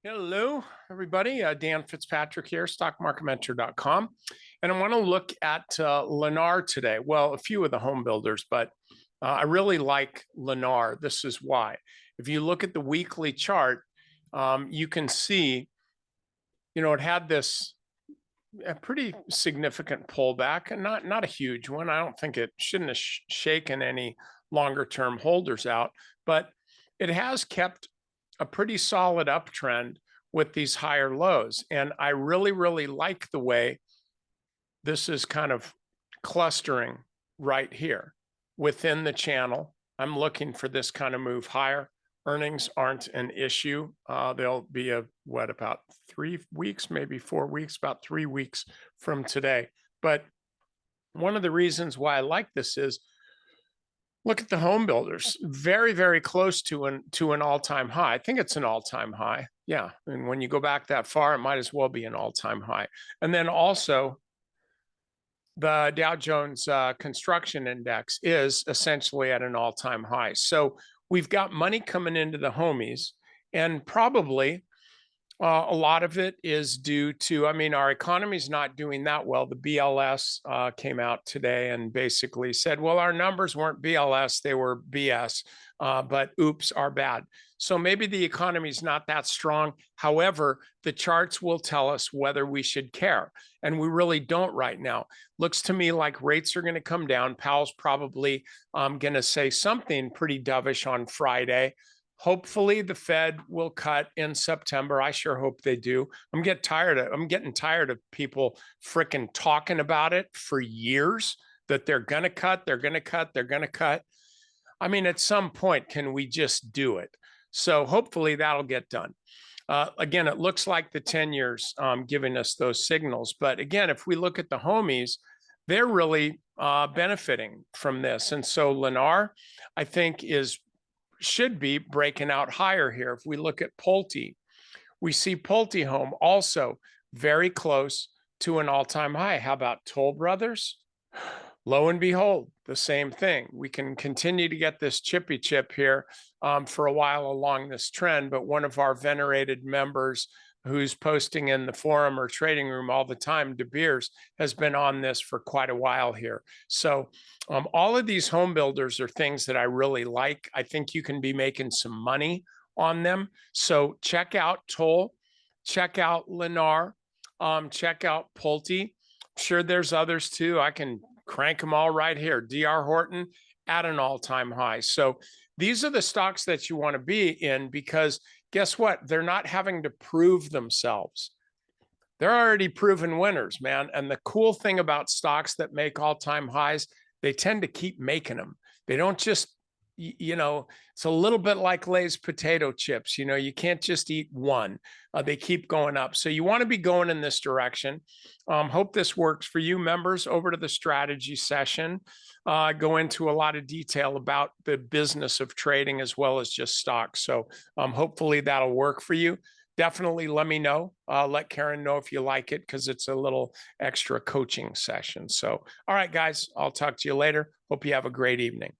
Hello, everybody. Dan Fitzpatrick here, stockmarketmentor.com. And I want to look at Lennar today. Well, a few of the home builders, but I really like Lennar. This is why. If you look at the weekly chart, you can see, it had this a pretty significant pullback and not a huge one. I don't think it shouldn't have shaken any longer term holders out, but it has kept a pretty solid uptrend with these higher lows. And I really, really like the way this is kind of clustering right here within the channel. I'm looking for this kind of move higher. Earnings aren't an issue. They'll be about 3 weeks, maybe 4 weeks, about 3 weeks from today. But one of the reasons why I like this is look at the home builders, very, very close to an all-time high. I think it's an all-time high. Yeah. And when you go back that far, it might as well be an all-time high. And then also the Dow Jones Construction Index is essentially at an all-time high. So we've got money coming into the homies, and probably a lot of it is due to, our economy is not doing that well. The BLS came out today and basically said, well, our numbers weren't BLS, they were BS, but oops, are bad. So maybe the economy is not that strong. However, the charts will tell us whether we should care. And we really don't right now. Looks to me like rates are going to come down. Powell's probably going to say something pretty dovish on Friday. Hopefully the Fed will cut in September. I sure hope they do. I'm getting tired of people freaking talking about it for years that they're going to cut, they're going to cut, they're going to cut. At some point, can we just do it? So hopefully that'll get done. Again, it looks like the 10 years giving us those signals. But again, if we look at the homies, they're really benefiting from this. And so Lennar, I think, should be breaking out higher here. If we look at Pulte, we see Pulte Home also very close to an all-time high. How about Toll Brothers? Lo and behold, the same thing. We can continue to get this chippy chip here for a while along this trend, but one of our venerated members who's posting in the forum or trading room all the time, De Beers, has been on this for quite a while here. So all of these home builders are things that I really like. I think you can be making some money on them. So check out Toll, check out Lennar, check out Pulte. I'm sure there's others too. I can crank them all right here. DR Horton at an all-time high. So these are the stocks that you want to be in, because guess what? They're not having to prove themselves. They're already proven winners, man. And the cool thing about stocks that make all-time highs, they tend to keep making them. They don't just, it's a little bit like Lay's potato chips. You can't just eat one. They keep going up. So you want to be going in this direction. Hope this works for you. Members, over to the strategy session. Go into a lot of detail about the business of trading as well as just stocks. So hopefully that'll work for you. Definitely let me know. Let Karen know if you like it, because it's a little extra coaching session. So, all right, guys, I'll talk to you later. Hope you have a great evening.